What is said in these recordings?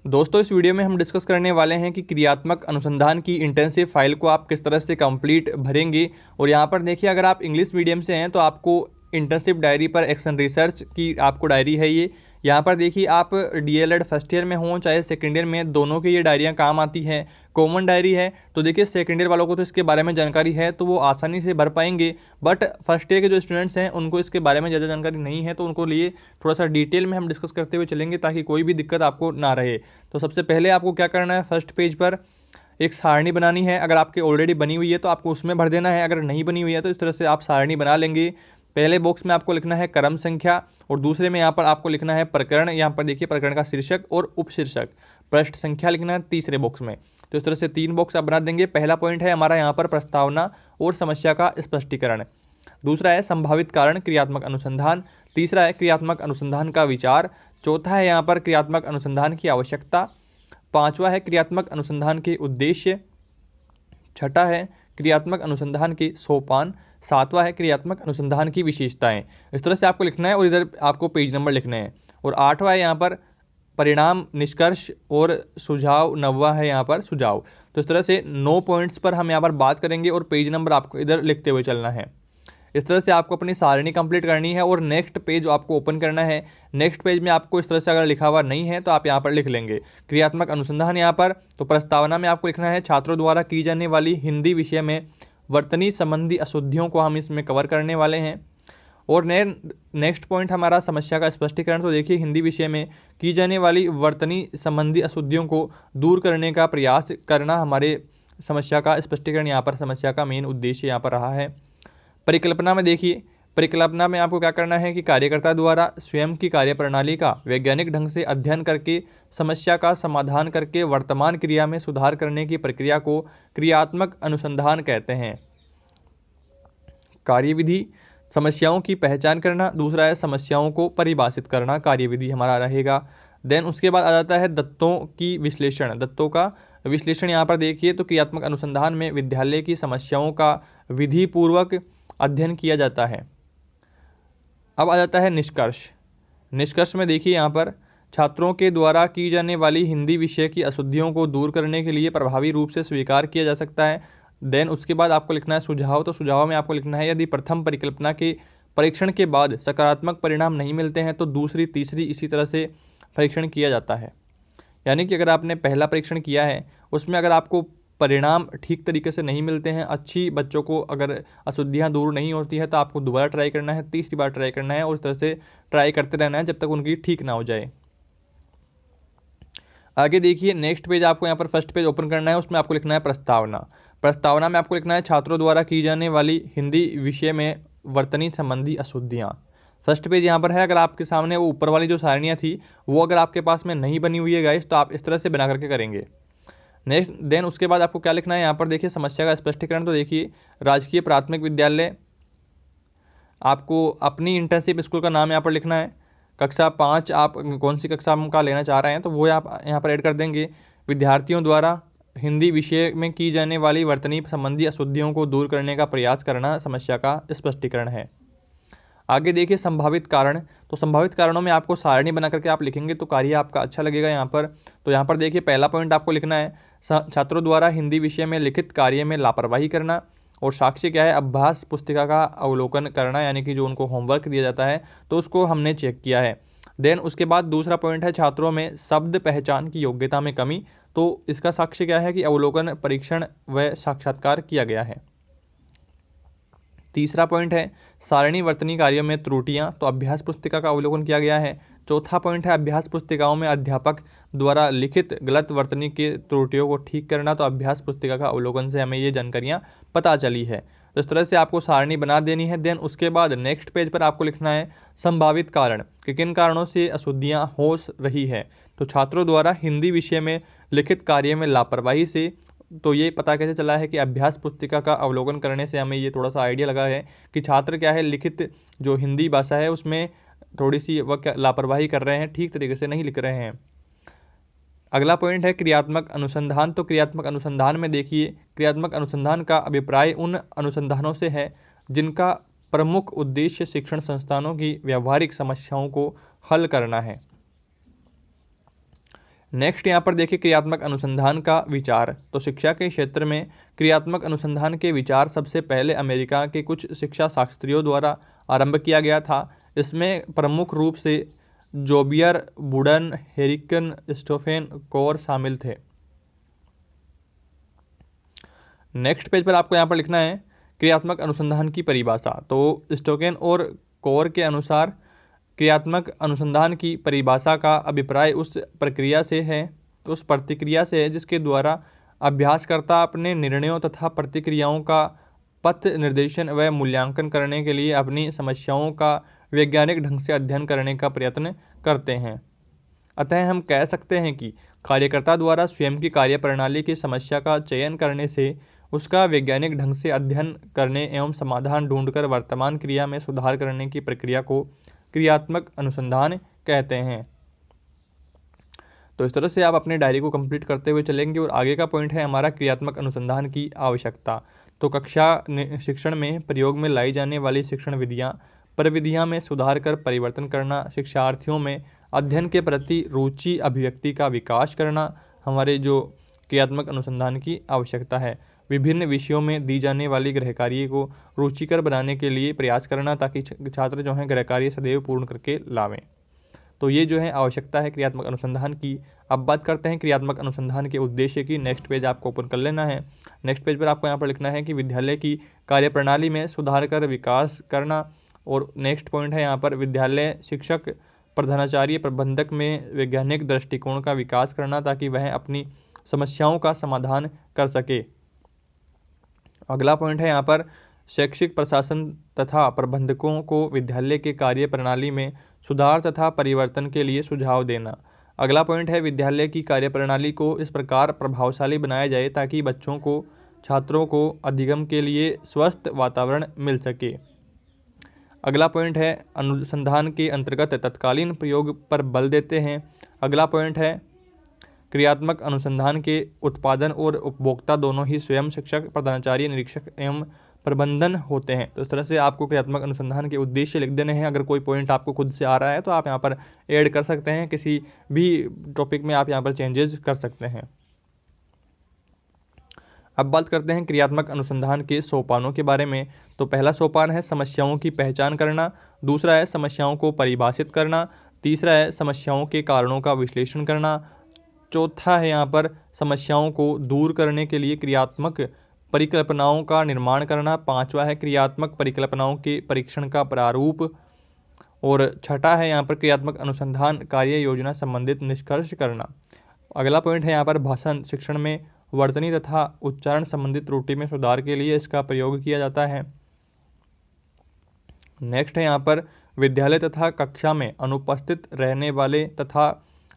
दोस्तों इस वीडियो में हम डिस्कस करने वाले हैं कि क्रियात्मक अनुसंधान की इंटर्नशिप फाइल को आप किस तरह से कंप्लीट भरेंगे। और यहाँ पर देखिए, अगर आप इंग्लिश मीडियम से हैं तो आपको इंटर्नशिप डायरी पर एक्शन रिसर्च की आपको डायरी है ये। यहाँ पर देखिए, आप डीएलएड फर्स्ट ईयर में हों चाहे सेकेंड ईयर में, दोनों की ये डायरियाँ काम आती हैं, कॉमन डायरी है। तो देखिए, सेकेंड ईयर वालों को तो इसके बारे में जानकारी है तो वो आसानी से भर पाएंगे, बट फर्स्ट ईयर के जो स्टूडेंट्स हैं उनको इसके बारे में ज़्यादा जानकारी नहीं है, तो उनको लिए थोड़ा सा डिटेल में हम डिस्कस करते हुए चलेंगे ताकि कोई भी दिक्कत आपको ना रहे। तो सबसे पहले आपको क्या करना है, फर्स्ट पेज पर एक सारणी बनानी है। अगर आपकी ऑलरेडी बनी हुई है तो आपको उसमें भर देना है, अगर नहीं बनी हुई है तो इस तरह से आप सारणी बना लेंगे। पहले बॉक्स में आपको लिखना है क्रम संख्या और दूसरे में यहाँ पर आपको लिखना है प्रकरण। यहाँ पर देखिए प्रकरण का शीर्षक और उपशीर्षक, पृष्ठ संख्या लिखना है तीसरे बॉक्स में। तो इस तरह से 3 बॉक्स आप बना देंगे। पहला पॉइंट है हमारा यहाँ पर प्रस्तावना और समस्या का स्पष्टीकरण। दूसरा है संभावित कारण क्रियात्मक अनुसंधान। तीसरा है क्रियात्मक अनुसंधान का विचार। चौथा है यहाँ पर क्रियात्मक अनुसंधान की आवश्यकता। पांचवा है क्रियात्मक अनुसंधान के उद्देश्य। छठा है क्रियात्मक अनुसंधान के सोपान। सातवां है क्रियात्मक अनुसंधान की विशेषताएं। इस तरह से आपको लिखना है और इधर आपको पेज नंबर लिखने हैं। और आठवां है यहाँ पर परिणाम, निष्कर्ष और सुझाव। नौवां है यहाँ पर सुझाव। तो इस तरह से 9 पॉइंट्स पर हम यहाँ पर बात करेंगे और पेज नंबर आपको इधर लिखते हुए चलना है। इस तरह से आपको अपनी सारणी कंप्लीट करनी है और नेक्स्ट पेज आपको ओपन करना है। नेक्स्ट पेज में आपको इस तरह से अगर लिखा हुआ नहीं है तो आप यहाँ पर लिख लेंगे क्रियात्मक अनुसंधान। यहाँ पर तो प्रस्तावना में आपको लिखना है छात्रों द्वारा की जाने वाली हिंदी विषय में वर्तनी संबंधी अशुद्धियों को हम इसमें कवर करने वाले हैं। और नेक्स्ट पॉइंट हमारा समस्या का स्पष्टीकरण। तो देखिए, हिंदी विषय में की जाने वाली वर्तनी संबंधी अशुद्धियों को दूर करने का प्रयास करना हमारे समस्या का स्पष्टीकरण, यहाँ पर समस्या का मेन उद्देश्य यहाँ पर रहा है। परिकल्पना में देखिए, परिकल्पना में आपको क्या करना है कि कार्यकर्ता द्वारा स्वयं की कार्यप्रणाली का वैज्ञानिक ढंग से अध्ययन करके समस्या का समाधान करके वर्तमान क्रिया में सुधार करने की प्रक्रिया को क्रियात्मक अनुसंधान कहते हैं। कार्यविधि, समस्याओं की पहचान करना। दूसरा है समस्याओं को परिभाषित करना, कार्यविधि हमारा रहेगा। देन उसके बाद आ जाता है दत्तों की विश्लेषण, दत्तों का विश्लेषण। यहाँ पर देखिए, तो क्रियात्मक अनुसंधान में विद्यालय की समस्याओं का विधि पूर्वक अध्ययन किया जाता है। अब आ जाता है निष्कर्ष। निष्कर्ष में देखिए, यहाँ पर छात्रों के द्वारा की जाने वाली हिंदी विषय की अशुद्धियों को दूर करने के लिए प्रभावी रूप से स्वीकार किया जा सकता है। देन उसके बाद आपको लिखना है सुझाव। तो सुझाव में आपको लिखना है यदि प्रथम परिकल्पना के परीक्षण के बाद सकारात्मक परिणाम नहीं मिलते हैं तो दूसरी, तीसरी इसी तरह से परीक्षण किया जाता है। यानी कि अगर आपने पहला परीक्षण किया है उसमें अगर आपको परिणाम ठीक तरीके से नहीं मिलते हैं, अच्छी बच्चों को अगर अशुद्धियाँ दूर नहीं होती है तो आपको दोबारा ट्राई करना है, तीसरी बार ट्राई करना है और इस तरह से ट्राई करते रहना है जब तक उनकी ठीक ना हो जाए। आगे देखिए, नेक्स्ट पेज आपको यहाँ पर फर्स्ट पेज ओपन करना है, उसमें आपको लिखना है प्रस्तावना। प्रस्तावना में आपको लिखना है छात्रों द्वारा की जाने वाली हिंदी विषय में वर्तनी संबंधी अशुद्धियाँ। फर्स्ट पेज यहाँ पर है। अगर आपके सामने वो ऊपर वाली जो सारणियाँ थी वो अगर आपके पास में नहीं बनी हुई है गाइस, तो आप इस तरह से बना करके करेंगे। नेक्स्ट देन उसके बाद आपको क्या लिखना है, यहाँ पर देखिए समस्या का स्पष्टीकरण। तो देखिए, राजकीय प्राथमिक विद्यालय, आपको अपनी इंटर्नशिप स्कूल का नाम यहाँ पर लिखना है। कक्षा 5 आप कौन सी कक्षा का लेना चाह रहे हैं तो वो आप यहाँ पर ऐड कर देंगे। विद्यार्थियों द्वारा हिंदी विषय में की जाने वाली वर्तनी संबंधी अशुद्धियों को दूर करने का प्रयास करना समस्या का स्पष्टीकरण है। आगे देखिए संभावित कारण। तो संभावित कारणों में आपको सारणी बना करके आप लिखेंगे तो कार्य आपका अच्छा लगेगा यहाँ पर। तो यहाँ पर देखिए, पहला पॉइंट आपको लिखना है छात्रों द्वारा हिंदी विषय में लिखित कार्य में लापरवाही करना। और साक्ष्य क्या है, अभ्यास पुस्तिका का अवलोकन करना, यानी कि जो उनको होमवर्क दिया जाता है तो उसको हमने चेक किया है। देन उसके बाद दूसरा पॉइंट है छात्रों में शब्द पहचान की योग्यता में कमी। तो इसका साक्ष्य क्या है कि अवलोकन, परीक्षण व साक्षात्कार किया गया है। तीसरा पॉइंट है सारणी वर्तनी कार्यों में त्रुटियां, तो अभ्यास पुस्तिका का अवलोकन किया गया है। चौथा पॉइंट है अभ्यास पुस्तिकाओं में अध्यापक द्वारा लिखित गलत वर्तनी की त्रुटियों को ठीक करना, तो अभ्यास पुस्तिका का अवलोकन से हमें ये जानकारियां पता चली है। तो इस तरह से आपको सारणी बना देनी है। देन उसके बाद नेक्स्ट पेज पर आपको लिखना है संभावित कारण, कि किन कारणों से अशुद्धियां हो रही है। तो छात्रों द्वारा हिंदी विषय में लिखित कार्य में लापरवाही से, तो ये पता कैसे चला है कि अभ्यास पुस्तिका का अवलोकन करने से हमें ये थोड़ा सा आइडिया लगा है कि छात्र क्या है, लिखित जो हिंदी भाषा है उसमें थोड़ी सी वह लापरवाही कर रहे हैं, ठीक तरीके से नहीं लिख रहे हैं। अगला पॉइंट है क्रियात्मक अनुसंधान। तो क्रियात्मक अनुसंधान में देखिए, क्रियात्मक अनुसंधान का अभिप्राय उन अनुसंधानों से है जिनका प्रमुख उद्देश्य शिक्षण संस्थानों की व्यावहारिक समस्याओं को हल करना है। नेक्स्ट यहाँ पर देखिए क्रियात्मक अनुसंधान का विचार। तो शिक्षा के क्षेत्र में क्रियात्मक अनुसंधान के विचार सबसे पहले अमेरिका के कुछ शिक्षा शास्त्रियों द्वारा आरंभ किया गया था। इसमें प्रमुख रूप से जोबियर, वुडन, हेरिकन, स्टोफेन, कोर शामिल थे। नेक्स्ट पेज पर आपको यहाँ पर लिखना है क्रियात्मक अनुसंधान की परिभाषा। तो स्टोकेन और कोर के अनुसार क्रियात्मक अनुसंधान की परिभाषा का अभिप्राय उस प्रतिक्रिया से है जिसके द्वारा अभ्यासकर्ता अपने निर्णयों तथा प्रतिक्रियाओं का पथ निर्देशन व मूल्यांकन करने के लिए अपनी समस्याओं का वैज्ञानिक ढंग से अध्ययन करने का प्रयत्न करते हैं। अतः हम कह सकते हैं कि कार्यकर्ता द्वारा स्वयं की कार्यप्रणाली की समस्या का चयन करने से उसका वैज्ञानिक ढंग से अध्ययन करने एवं समाधान ढूंढकर वर्तमान क्रिया में सुधार करने की प्रक्रिया को क्रियात्मक अनुसंधान कहते हैं। तो इस तरह से आप अपने डायरी को कंप्लीट करते हुए चलेंगे और आगे का पॉइंट है हमारा क्रियात्मक अनुसंधान की आवश्यकता। तो कक्षा शिक्षण में प्रयोग में लाई जाने वाली शिक्षण प्रविधियां में सुधार कर परिवर्तन करना, शिक्षार्थियों में अध्ययन के प्रति रुचि अभिव्यक्ति का विकास करना हमारे जो क्रियात्मक अनुसंधान की आवश्यकता है। विभिन्न विषयों में दी जाने वाली गृहकार्य को रुचिकर बनाने के लिए प्रयास करना ताकि छात्र जो हैं गृहकार्य सदैव पूर्ण करके लावें। तो ये जो है आवश्यकता है क्रियात्मक अनुसंधान की। अब बात करते हैं क्रियात्मक अनुसंधान के उद्देश्य की। नेक्स्ट पेज आपको ओपन कर लेना है। नेक्स्ट पेज पर आपको यहाँ पर लिखना है कि विद्यालय की कार्यप्रणाली में सुधार कर विकास करना। और नेक्स्ट पॉइंट है यहाँ पर विद्यालय शिक्षक, प्रधानाचार्य, प्रबंधक में वैज्ञानिक दृष्टिकोण का विकास करना ताकि वह अपनी समस्याओं का समाधान कर सके। अगला पॉइंट है यहाँ पर शैक्षिक प्रशासन तथा प्रबंधकों को विद्यालय के कार्य प्रणाली में सुधार तथा परिवर्तन के लिए सुझाव देना। अगला पॉइंट है विद्यालय की कार्यप्रणाली को इस प्रकार प्रभावशाली बनाया जाए ताकि बच्चों को, छात्रों को अधिगम के लिए स्वस्थ वातावरण मिल सके। अगला पॉइंट है अनुसंधान के अंतर्गत तत्कालीन प्रयोग पर बल देते हैं। अगला पॉइंट है क्रियात्मक अनुसंधान के उत्पादन और उपभोक्ता दोनों ही स्वयं शिक्षक, प्रधानाचार्य, निरीक्षक एवं प्रबंधन होते हैं। तो इस तरह से आपको क्रियात्मक अनुसंधान के उद्देश्य लिख देने हैं। अगर कोई पॉइंट आपको खुद से आ रहा है तो आप यहाँ पर ऐड कर सकते हैं, किसी भी टॉपिक में आप यहाँ पर चेंजेस कर सकते हैं। अब बात करते हैं क्रियात्मक अनुसंधान के सोपानों के बारे में। तो पहला सोपान है समस्याओं की पहचान करना, दूसरा है समस्याओं को परिभाषित करना, तीसरा है समस्याओं के कारणों का विश्लेषण करना, चौथा है यहाँ पर समस्याओं को दूर करने के लिए क्रियात्मक परिकल्पनाओं का निर्माण करना, पांचवा है क्रियात्मक परिकल्पनाओं के परीक्षण का प्रारूप, और छठा है यहाँ पर क्रियात्मक अनुसंधान कार्य योजना संबंधित निष्कर्ष करना। अगला पॉइंट है यहाँ पर भाषण शिक्षण में वर्तनी तथा उच्चारण संबंधित त्रुटि में सुधार के लिए इसका प्रयोग किया जाता है। नेक्स्ट है यहाँ पर विद्यालय तथा कक्षा में अनुपस्थित रहने वाले तथा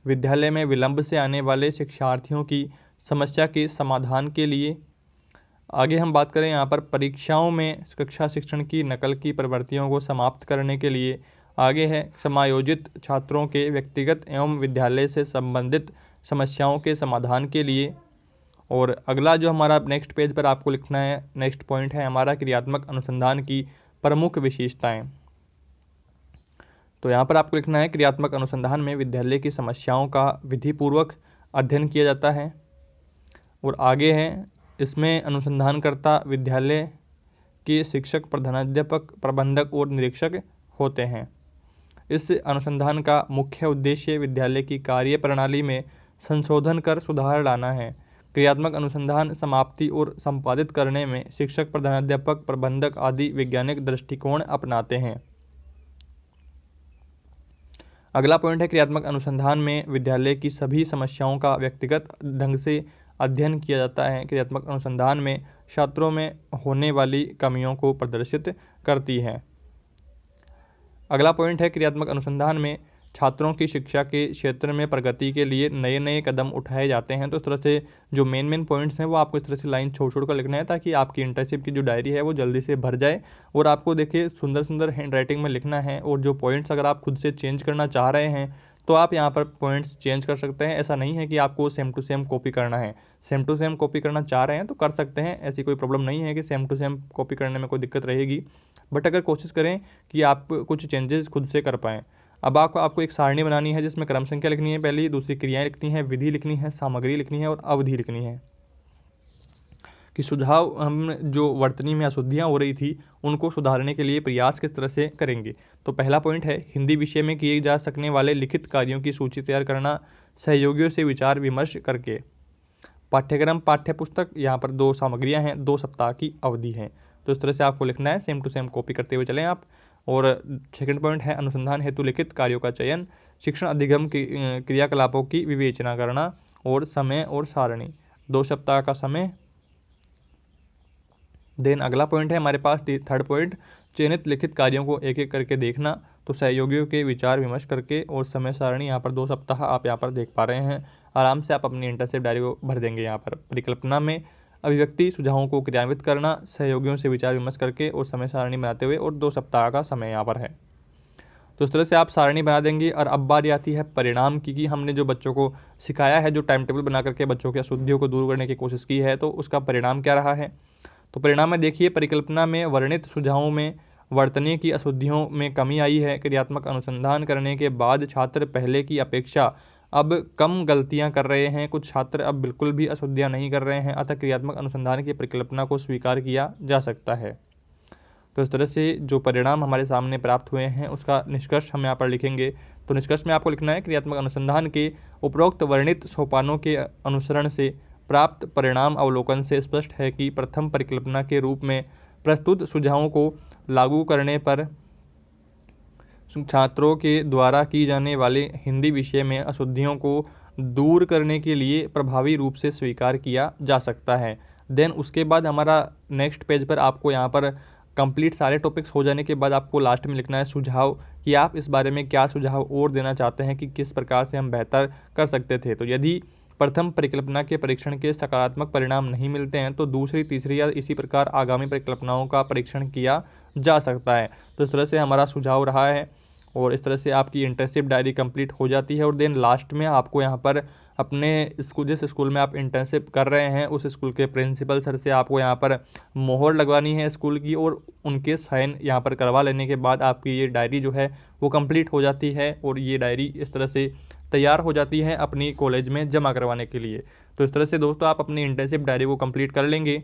विद्यालय में विलंब से आने वाले शिक्षार्थियों की समस्या के समाधान के लिए। आगे हम बात करें यहाँ पर परीक्षाओं में कक्षा शिक्षण की नकल की प्रवृत्तियों को समाप्त करने के लिए। आगे है समायोजित छात्रों के व्यक्तिगत एवं विद्यालय से संबंधित समस्याओं के समाधान के लिए। और अगला जो हमारा नेक्स्ट पेज पर आपको लिखना है, नेक्स्ट पॉइंट है हमारा क्रियात्मक अनुसंधान की प्रमुख विशेषताएं। तो यहाँ पर आपको लिखना है क्रियात्मक अनुसंधान में विद्यालय की समस्याओं का विधिपूर्वक अध्ययन किया जाता है। और आगे है इसमें अनुसंधानकर्ता विद्यालय के शिक्षक, प्रधानाध्यापक, प्रबंधक और निरीक्षक होते हैं। इस अनुसंधान का मुख्य उद्देश्य विद्यालय की कार्य प्रणाली में संशोधन कर सुधार लाना है। क्रियात्मक अनुसंधान समाप्ति और संपादित करने में शिक्षक, प्रधानाध्यापक, प्रबंधक आदि वैज्ञानिक दृष्टिकोण अपनाते हैं। अगला पॉइंट है क्रियात्मक अनुसंधान में विद्यालय की सभी समस्याओं का व्यक्तिगत ढंग से अध्ययन किया जाता है। क्रियात्मक अनुसंधान में छात्रों में होने वाली कमियों को प्रदर्शित करती है। अगला पॉइंट है क्रियात्मक अनुसंधान में छात्रों की शिक्षा के क्षेत्र में प्रगति के लिए नए नए कदम उठाए जाते हैं। तो इस तरह से जो मेन पॉइंट्स हैं वो आपको इस तरह से लाइन छोड़ कर लिखना है ताकि आपकी इंटर्नशिप की जो डायरी है वो जल्दी से भर जाए। और आपको देखिए सुंदर सुंदर हैंड राइटिंग में लिखना है। और जो पॉइंट्स अगर आप खुद से चेंज करना चाह रहे हैं तो आप यहाँ पर पॉइंट्स चेंज कर सकते हैं। ऐसा नहीं है कि आपको सेम टू सेम कॉपी करना है। सेम टू सेम कॉपी करना चाह रहे हैं तो कर सकते हैं, ऐसी कोई प्रॉब्लम नहीं है कि सेम टू सेम कॉपी करने में कोई दिक्कत रहेगी। बट अगर कोशिश करें कि आप कुछ चेंजेस खुद से कर पाएँ। अब आपको एक सारणी बनानी है जिसमें क्रम संख्या लिखनी है पहली, दूसरी क्रियाएं लिखनी है, विधि लिखनी है, सामग्री लिखनी है और अवधि लिखनी है। कि सुझाव हम जो वर्तनी में अशुद्धियाँ हो रही थी उनको सुधारने के लिए प्रयास किस तरह से करेंगे। तो पहला पॉइंट है हिंदी विषय में किए जा सकने वाले लिखित कार्यों की सूची तैयार करना सहयोगियों से विचार विमर्श करके। पाठ्यक्रम पाठ्यपुस्तक, यहाँ पर 2 सामग्रियाँ हैं, 2 सप्ताह की अवधि है। तो इस तरह से आपको लिखना है, सेम टू सेम कॉपी करते हुए चलें आप। और सेकंड पॉइंट है अनुसंधान हेतु लिखित कार्यों का चयन, शिक्षण अधिगम की क्रियाकलापों की विवेचना करना और समय और सारणी, 2 सप्ताह का समय। देन अगला पॉइंट है हमारे पास थर्ड पॉइंट, चयनित लिखित कार्यों को एक एक करके देखना। तो सहयोगियों के विचार विमर्श करके और समय सारणी यहाँ पर 2 सप्ताह आप यहाँ पर देख पा रहे हैं। आराम से आप अपनी इंटर्नशिप डायरी को भर देंगे। यहाँ पर परिकल्पना में अभिव्यक्ति सुझावों को क्रियान्वित करना, सहयोगियों से विचार विमर्श करके और समय सारणी बनाते हुए और 2 सप्ताह का समय यहाँ पर है। तो इस तरह से आप सारणी बना देंगे। और अब बारी आती है परिणाम की, कि हमने जो बच्चों को सिखाया है, जो टाइम टेबल बना करके बच्चों की अशुद्धियों को दूर करने की कोशिश की है, तो उसका परिणाम क्या रहा है। तो परिणाम में देखिए, परिकल्पना में वर्णित सुझावों में वर्तनी की अशुद्धियों में कमी आई है। क्रियात्मक अनुसंधान करने के बाद छात्र पहले की अपेक्षा अब कम गलतियां कर रहे हैं, कुछ छात्र अब बिल्कुल भी अशुद्धियां नहीं कर रहे हैं, अतः क्रियात्मक अनुसंधान की परिकल्पना को स्वीकार किया जा सकता है। तो इस तरह से जो परिणाम हमारे सामने प्राप्त हुए हैं उसका निष्कर्ष हम यहाँ पर लिखेंगे। तो निष्कर्ष में आपको लिखना है, क्रियात्मक अनुसंधान के उपरोक्त वर्णित सोपानों के अनुसरण से प्राप्त परिणाम अवलोकन से स्पष्ट है कि प्रथम परिकल्पना के रूप में प्रस्तुत सुझावों को लागू करने पर छात्रों के द्वारा की जाने वाले हिंदी विषय में अशुद्धियों को दूर करने के लिए प्रभावी रूप से स्वीकार किया जा सकता है। देन उसके बाद हमारा नेक्स्ट पेज पर आपको यहाँ पर कंप्लीट सारे टॉपिक्स हो जाने के बाद आपको लास्ट में लिखना है सुझाव, कि आप इस बारे में क्या सुझाव और देना चाहते हैं कि किस प्रकार से हम बेहतर कर सकते थे। तो यदि प्रथम परिकल्पना के परीक्षण के सकारात्मक परिणाम नहीं मिलते हैं तो दूसरी, तीसरी या इसी प्रकार आगामी परिकल्पनाओं का परीक्षण किया जा सकता है। तो इस तरह से हमारा सुझाव रहा है और इस तरह से आपकी इंटर्नशिप डायरी कंप्लीट हो जाती है। और देन लास्ट में आपको यहाँ पर अपने स्कूल, जिस स्कूल में आप इंटर्नशिप कर रहे हैं उस स्कूल के प्रिंसिपल सर से आपको यहाँ पर मोहर लगवानी है स्कूल की, और उनके साइन यहाँ पर करवा लेने के बाद आपकी ये डायरी जो है वो कंप्लीट हो जाती है। और ये डायरी इस तरह से तैयार हो जाती है अपनी कॉलेज में जमा करवाने के लिए। तो इस तरह से दोस्तों आप अपनी इंटर्नशिप डायरी को कंप्लीट कर लेंगे।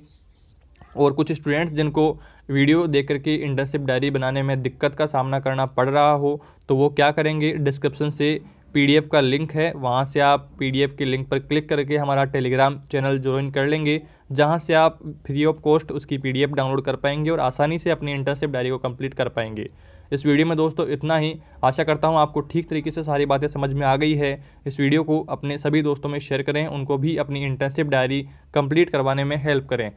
और कुछ स्टूडेंट्स जिनको वीडियो देख करके इंटर्नशिप डायरी बनाने में दिक्कत का सामना करना पड़ रहा हो तो वो क्या करेंगे, डिस्क्रिप्शन से पीडीएफ का लिंक है, वहाँ से आप पीडीएफ के लिंक पर क्लिक करके हमारा टेलीग्राम चैनल ज्वाइन कर लेंगे, जहाँ से आप फ्री ऑफ कॉस्ट उसकी पीडीएफ डाउनलोड कर पाएंगे और आसानी से अपनी इंटर्नशिप डायरी को कंप्लीट कर पाएंगे। इस वीडियो में दोस्तों इतना ही। आशा करता हूँ आपको ठीक तरीके से सारी बातें समझ में आ गई है। इस वीडियो को अपने सभी दोस्तों में शेयर करें, उनको भी अपनी इंटर्नशिप डायरी कंप्लीट करवाने में हेल्प करें।